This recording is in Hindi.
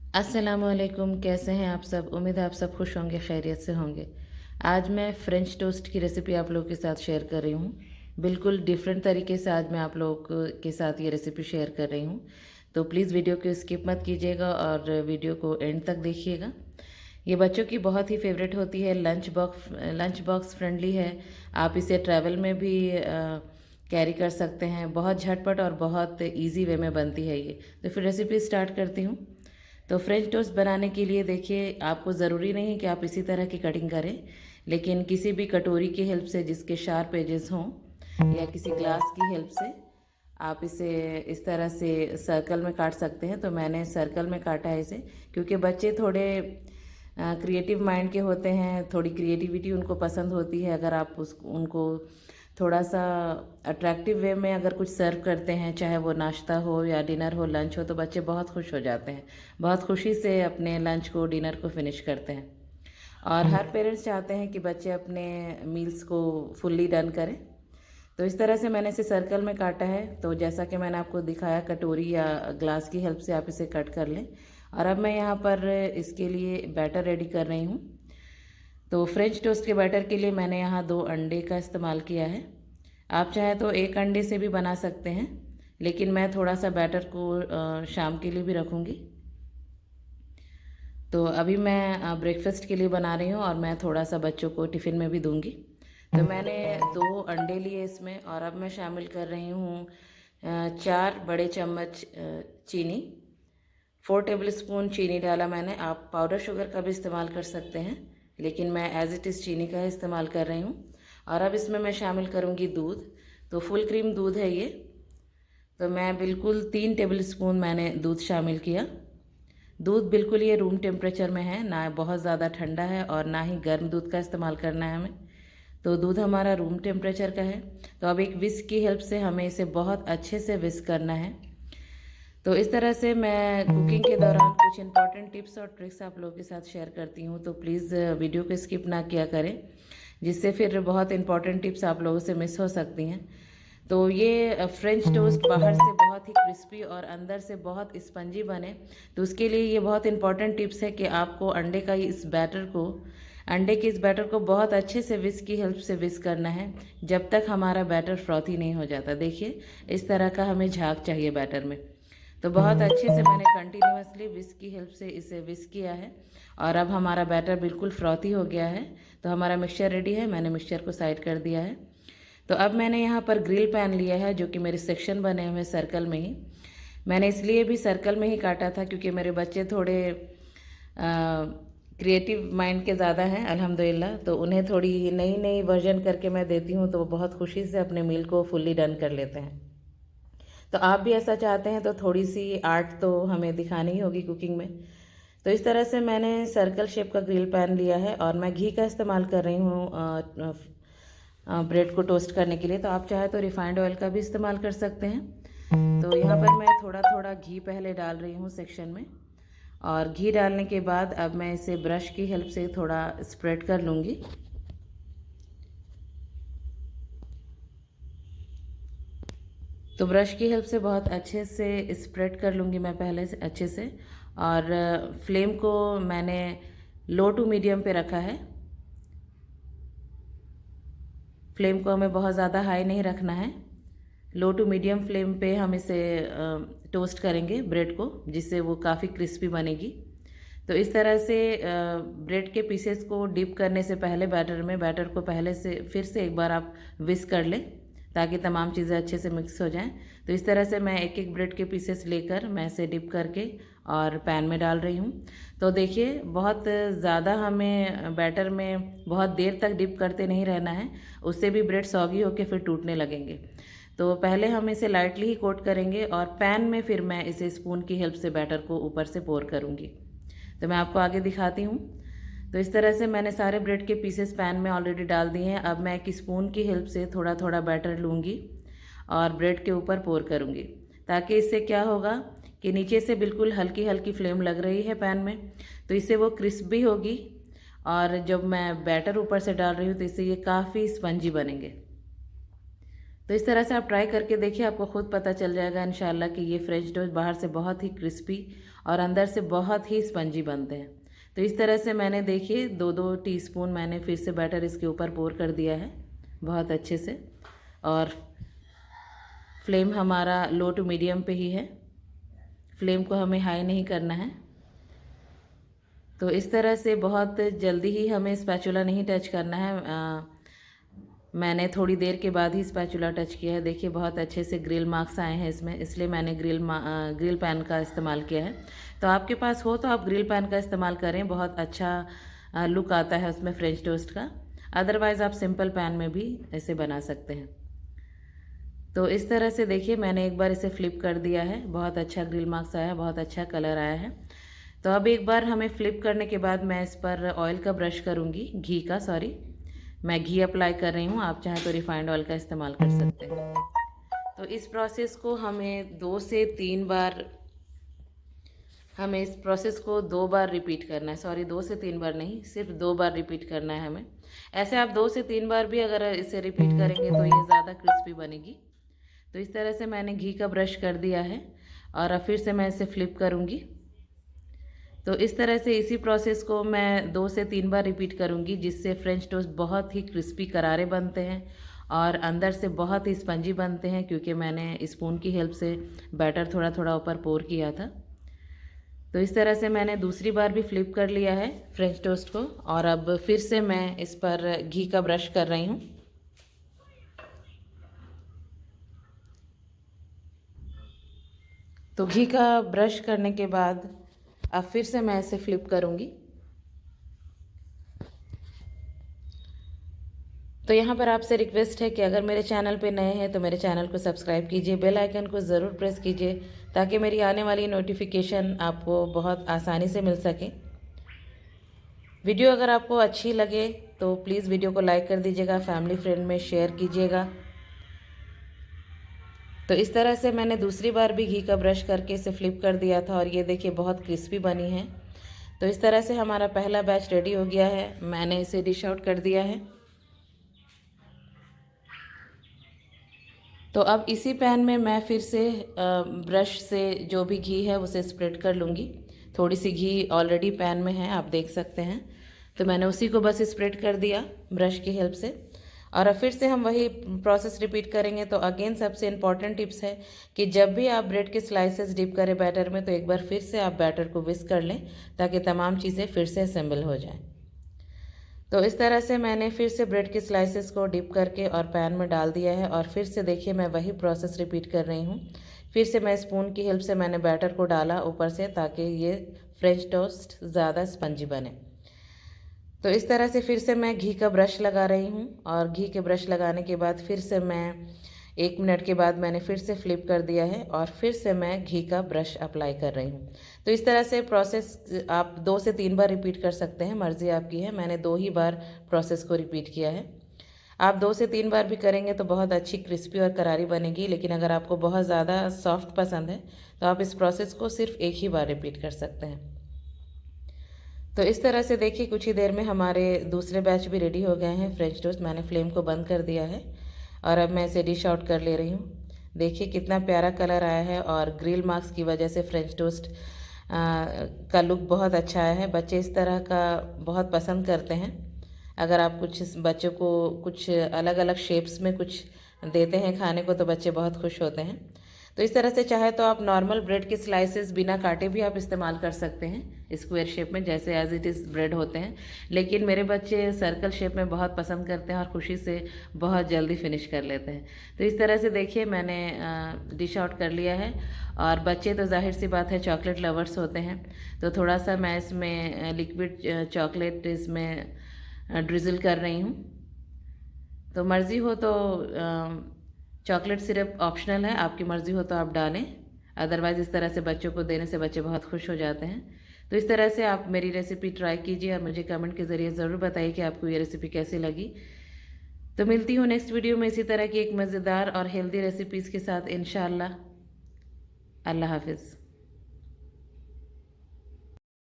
अस्सलामुअलैकुम, कैसे हैं आप सब? उम्मीद है आप सब खुश होंगे, खैरियत से होंगे। आज मैं फ्रेंच टोस्ट की रेसिपी आप लोगों के साथ शेयर कर रही हूँ। बिल्कुल डिफरेंट तरीके से आज मैं आप लोगों के साथ ये रेसिपी शेयर कर रही हूँ। तो प्लीज़ वीडियो को स्किप मत कीजिएगा और वीडियो को एंड तक देखिएगा। ये बच्चों की बहुत ही फेवरेट होती है, लंच बॉक्स फ्रेंडली है। आप इसे ट्रैवल में भी कैरी कर सकते हैं। बहुत झटपट और बहुत ईजी वे में बनती है ये। तो फिर रेसिपी स्टार्ट करती हूँ। तो फ्रेंच टोस्ट बनाने के लिए देखिए, आपको ज़रूरी नहीं कि आप इसी तरह की कटिंग करें, लेकिन किसी भी कटोरी की हेल्प से जिसके शार्प एजेस हों या किसी ग्लास की हेल्प से आप इसे इस तरह से सर्कल में काट सकते हैं। तो मैंने सर्कल में काटा है इसे, क्योंकि बच्चे थोड़े क्रिएटिव माइंड के होते हैं, थोड़ी क्रिएटिविटी उनको पसंद होती है। अगर आप उनको थोड़ा सा अट्रैक्टिव वे में अगर कुछ सर्व करते हैं, चाहे वो नाश्ता हो या डिनर हो, लंच हो, तो बच्चे बहुत खुश हो जाते हैं, बहुत खुशी से अपने लंच को, डिनर को फिनिश करते हैं। और हर पेरेंट्स चाहते हैं कि बच्चे अपने मील्स को फुल्ली डन करें। तो इस तरह से मैंने इसे सर्कल में काटा है। तो जैसा कि मैंने आपको दिखाया, कटोरी या ग्लास की हेल्प से आप इसे कट कर लें। और अब मैं यहाँ पर इसके लिए बैटर रेडी कर रही हूँ। तो फ्रेंच टोस्ट के बैटर के लिए मैंने यहाँ 2 अंडे का इस्तेमाल किया है। आप चाहें तो 1 अंडे से भी बना सकते हैं, लेकिन मैं थोड़ा सा बैटर को शाम के लिए भी रखूँगी। तो अभी मैं ब्रेकफास्ट के लिए बना रही हूँ और मैं थोड़ा सा बच्चों को टिफ़िन में भी दूँगी। तो मैंने 2 अंडे लिए इसमें, और अब मैं शामिल कर रही हूँ 4 बड़े चम्मच चीनी। 4 टेबल स्पून चीनी डाला मैंने। आप पाउडर शुगर का भी इस्तेमाल कर सकते हैं, लेकिन मैं एज़ इट इज़ चीनी का ही इस्तेमाल कर रही हूँ। और अब इसमें मैं शामिल करूँगी दूध। तो फुल क्रीम दूध है ये। तो मैं बिल्कुल 3 टेबल स्पून मैंने दूध शामिल किया। दूध बिल्कुल ये रूम टेम्परेचर में है, ना बहुत ज़्यादा ठंडा है और ना ही गर्म दूध का इस्तेमाल करना है हमें। तो दूध हमारा रूम टेम्परेचर का है। तो अब एक विस्क की हेल्प से हमें इसे बहुत अच्छे से विस्क करना है। तो इस तरह से मैं कुकिंग के दौरान कुछ इंपॉर्टेंट टिप्स और ट्रिक्स आप लोगों के साथ शेयर करती हूँ। तो प्लीज़ वीडियो को स्किप ना किया करें, जिससे फिर बहुत इंपॉर्टेंट टिप्स आप लोगों से मिस हो सकती हैं। तो ये फ्रेंच टोस्ट बाहर से बहुत ही क्रिस्पी और अंदर से बहुत स्पंजी बने, तो उसके लिए ये बहुत इंपॉर्टेंट टिप्स है कि आपको अंडे के इस बैटर को बहुत अच्छे से विस्क की हेल्प से विस्क करना है, जब तक हमारा बैटर फ्रॉथी नहीं हो जाता। देखिए, इस तरह का हमें झाग चाहिए बैटर में। तो बहुत अच्छे से मैंने कंटिन्यूसली विस्क की हेल्प से इसे विस्क किया है। और अब हमारा बैटर बिल्कुल फ्रॉथी हो गया है। तो हमारा मिक्सचर रेडी है। मैंने मिक्सचर को साइड कर दिया है। तो अब मैंने यहाँ पर ग्रिल पैन लिया है, जो कि मेरे सेक्शन बने हुए सर्कल में ही। मैंने इसलिए भी सर्कल में ही काटा था, क्योंकि मेरे बच्चे थोड़े क्रिएटिव माइंड के ज़्यादा हैं अल्हम्दुलिल्लाह। तो उन्हें थोड़ी नई नई वर्जन करके मैं देती हूँ, तो वो बहुत खुशी से अपने मील को फुल्ली डन कर लेते हैं। तो आप भी ऐसा चाहते हैं तो थोड़ी सी आर्ट तो हमें दिखानी ही होगी कुकिंग में। तो इस तरह से मैंने सर्कल शेप का ग्रिल पैन लिया है और मैं घी का इस्तेमाल कर रही हूँ ब्रेड को टोस्ट करने के लिए। तो आप चाहे तो रिफाइंड ऑयल का भी इस्तेमाल कर सकते हैं। तो यहाँ पर मैं थोड़ा थोड़ा घी पहले डाल रही हूँ सेक्शन में, और घी डालने के बाद अब मैं इसे ब्रश की हेल्प से थोड़ा स्प्रेड कर लूँगी। तो ब्रश की हेल्प से बहुत अच्छे से स्प्रेड कर लूँगी मैं पहले से अच्छे से। और फ्लेम को मैंने लो टू मीडियम पे रखा है। फ्लेम को हमें बहुत ज़्यादा हाई नहीं रखना है। लो टू मीडियम फ्लेम पे हम इसे टोस्ट करेंगे ब्रेड को, जिससे वो काफ़ी क्रिस्पी बनेगी। तो इस तरह से ब्रेड के पीसेस को डिप करने से पहले बैटर को पहले से फिर से एक बार आप विस्क कर लें, ताकि तमाम चीज़ें अच्छे से मिक्स हो जाएं। तो इस तरह से मैं एक एक ब्रेड के पीसेस लेकर मैं इसे डिप करके और पैन में डाल रही हूँ। तो देखिए, बहुत ज़्यादा हमें बैटर में बहुत देर तक डिप करते नहीं रहना है, उससे भी ब्रेड सॉगी होकर फिर टूटने लगेंगे। तो पहले हम इसे लाइटली ही कोट करेंगे और पैन में फिर मैं इसे स्पून की हेल्प से बैटर को ऊपर से पोर करूँगी। तो मैं आपको आगे दिखाती हूँ। तो इस तरह से मैंने सारे ब्रेड के पीसेस पैन में ऑलरेडी डाल दिए हैं। अब मैं एक स्पून की हेल्प से थोड़ा थोड़ा बैटर लूँगी और ब्रेड के ऊपर पोर करूँगी, ताकि इससे क्या होगा कि नीचे से बिल्कुल हल्की हल्की फ्लेम लग रही है पैन में, तो इससे वो क्रिस्प भी होगी। और जब मैं बैटर ऊपर से डाल रही हूँ तो इससे ये काफ़ी स्पंजी बनेंगे। तो इस तरह से आप ट्राई करके देखिए, आपको खुद पता चल जाएगा इंशाल्लाह कि ये फ्रेंच टोस्ट बाहर से बहुत ही क्रिस्पी और अंदर से बहुत ही स्पंजी बनते हैं। तो इस तरह से मैंने देखिए 2-2 टीस्पून मैंने फिर से बैटर इसके ऊपर पोर कर दिया है बहुत अच्छे से, और फ्लेम हमारा लो टू मीडियम पे ही है, फ्लेम को हमें हाई नहीं करना है। तो इस तरह से बहुत जल्दी ही हमें स्पैचुला नहीं टच करना है। मैंने थोड़ी देर के बाद ही स्पैचुला टच किया है। देखिए बहुत अच्छे से ग्रिल मार्क्स आए हैं इसमें, इसलिए मैंने ग्रिल पैन का इस्तेमाल किया है। तो आपके पास हो तो आप ग्रिल पैन का इस्तेमाल करें, बहुत अच्छा लुक आता है उसमें फ्रेंच टोस्ट का। अदरवाइज़ आप सिंपल पैन में भी ऐसे बना सकते हैं। तो इस तरह से देखिए मैंने एक बार इसे फ्लिप कर दिया है, बहुत अच्छा ग्रिल मार्क्स आया है, बहुत अच्छा कलर आया है। तो अब एक बार हमें फ्लिप करने के बाद मैं इस पर ऑयल का ब्रश करूँगी, घी का, सॉरी मैं घी अप्लाई कर रही हूँ, आप चाहें तो रिफाइंड ऑयल का इस्तेमाल कर सकते हैं। तो इस प्रोसेस को हमें 2 से 3 बार, हमें इस प्रोसेस को 2 बार रिपीट करना है, सॉरी 2 से 3 बार नहीं, सिर्फ 2 बार रिपीट करना है हमें। ऐसे आप 2 से 3 बार भी अगर इसे रिपीट करेंगे तो ये ज़्यादा क्रिस्पी बनेगी। तो इस तरह से मैंने घी का ब्रश कर दिया है और अब फिर से मैं इसे फ्लिप करूँगी। तो इस तरह से इसी प्रोसेस को मैं 2 से 3 बार रिपीट करूँगी, जिससे फ्रेंच टोस्ट बहुत ही क्रिस्पी करारे बनते हैं और अंदर से बहुत ही स्पंजी बनते हैं, क्योंकि मैंने स्पून की हेल्प से बैटर थोड़ा थोड़ा ऊपर पोर किया था। तो इस तरह से मैंने दूसरी बार भी फ्लिप कर लिया है फ्रेंच टोस्ट को, और अब फिर से मैं इस पर घी का ब्रश कर रही हूँ। तो घी का ब्रश करने के बाद अब फिर से मैं इसे फ्लिप करूँगी। तो यहाँ पर आपसे रिक्वेस्ट है कि अगर मेरे चैनल पे नए हैं तो मेरे चैनल को सब्सक्राइब कीजिए, बेल आइकन को ज़रूर प्रेस कीजिए ताकि मेरी आने वाली नोटिफिकेशन आपको बहुत आसानी से मिल सके। वीडियो अगर आपको अच्छी लगे तो प्लीज़ वीडियो को लाइक कर दीजिएगा, फैमिली फ्रेंड में शेयर कीजिएगा। तो इस तरह से मैंने दूसरी बार भी घी का ब्रश करके इसे फ्लिप कर दिया था और ये देखिए बहुत क्रिस्पी बनी है। तो इस तरह से हमारा पहला बैच रेडी हो गया है, मैंने इसे डिश आउट कर दिया है। तो अब इसी पैन में मैं फिर से ब्रश से जो भी घी है उसे स्प्रेड कर लूँगी। थोड़ी सी घी ऑलरेडी पैन में है, आप देख सकते हैं। तो मैंने उसी को बस स्प्रेड कर दिया ब्रश की हेल्प से, और अब फिर से हम वही प्रोसेस रिपीट करेंगे। तो अगेन सबसे इम्पॉर्टेंट टिप्स है कि जब भी आप ब्रेड के स्लाइसेस डिप करें बैटर में, तो एक बार फिर से आप बैटर को विस्क कर लें ताकि तमाम चीज़ें फिर से असेंबल हो जाएं। तो इस तरह से मैंने फिर से ब्रेड के स्लाइसेस को डिप करके और पैन में डाल दिया है, और फिर से देखिए मैं वही प्रोसेस रिपीट कर रही हूँ। फिर से मैं स्पून की हेल्प से मैंने बैटर को डाला ऊपर से ताकि ये फ्रेंच टोस्ट ज़्यादा स्पंजी बने। तो इस तरह से फिर से मैं घी का ब्रश लगा रही हूँ, और घी के ब्रश लगाने के बाद फिर से मैं 1 मिनट के बाद मैंने फिर से फ्लिप कर दिया है और फिर से मैं घी का ब्रश अप्लाई कर रही हूँ। तो इस तरह से प्रोसेस आप 2 से 3 बार रिपीट कर सकते हैं, मर्ज़ी आपकी है। मैंने 2 ही बार प्रोसेस को रिपीट किया है। आप 2 से 3 बार भी करेंगे तो बहुत अच्छी क्रिस्पी और करारी बनेगी, लेकिन अगर आपको बहुत ज़्यादा सॉफ्ट पसंद है तो आप इस प्रोसेस को सिर्फ 1 ही बार रिपीट कर सकते हैं। तो इस तरह से देखिए कुछ ही देर में हमारे दूसरे बैच भी रेडी हो गए हैं फ्रेंच टोस्ट। मैंने फ्लेम को बंद कर दिया है और अब मैं इसे डिश आउट कर ले रही हूँ। देखिए कितना प्यारा कलर आया है, और ग्रिल मार्क्स की वजह से फ्रेंच टोस्ट का लुक बहुत अच्छा आया है। बच्चे इस तरह का बहुत पसंद करते हैं। अगर आप कुछ बच्चों को कुछ अलग अलग शेप्स में कुछ देते हैं खाने को तो बच्चे बहुत खुश होते हैं। तो इस तरह से चाहे तो आप नॉर्मल ब्रेड के स्लाइसेस बिना काटे भी आप इस्तेमाल कर सकते हैं स्क्वायर शेप में, जैसे एज इट इज़ ब्रेड होते हैं। लेकिन मेरे बच्चे सर्कल शेप में बहुत पसंद करते हैं और खुशी से बहुत जल्दी फिनिश कर लेते हैं। तो इस तरह से देखिए मैंने डिश आउट कर लिया है, और बच्चे तो जाहिर सी बात है चॉकलेट लवर्स होते हैं, तो थोड़ा सा मैं इसमें लिक्विड चॉकलेट इसमें ड्रिज़ल कर रही हूँ। तो मर्ज़ी हो तो चॉकलेट सिरप ऑप्शनल है, आपकी मर्ज़ी हो तो आप डालें, अदरवाइज़ इस तरह से बच्चों को देने से बच्चे बहुत खुश हो जाते हैं। तो इस तरह से आप मेरी रेसिपी ट्राई कीजिए और मुझे कमेंट के ज़रिए ज़रूर बताइए कि आपको ये रेसिपी कैसी लगी। तो मिलती हूँ नेक्स्ट वीडियो में इसी तरह की एक मज़ेदार और हेल्दी रेसिपीज़ के साथ इंशाअल्लाह। अल्लाह हाफ़िज़।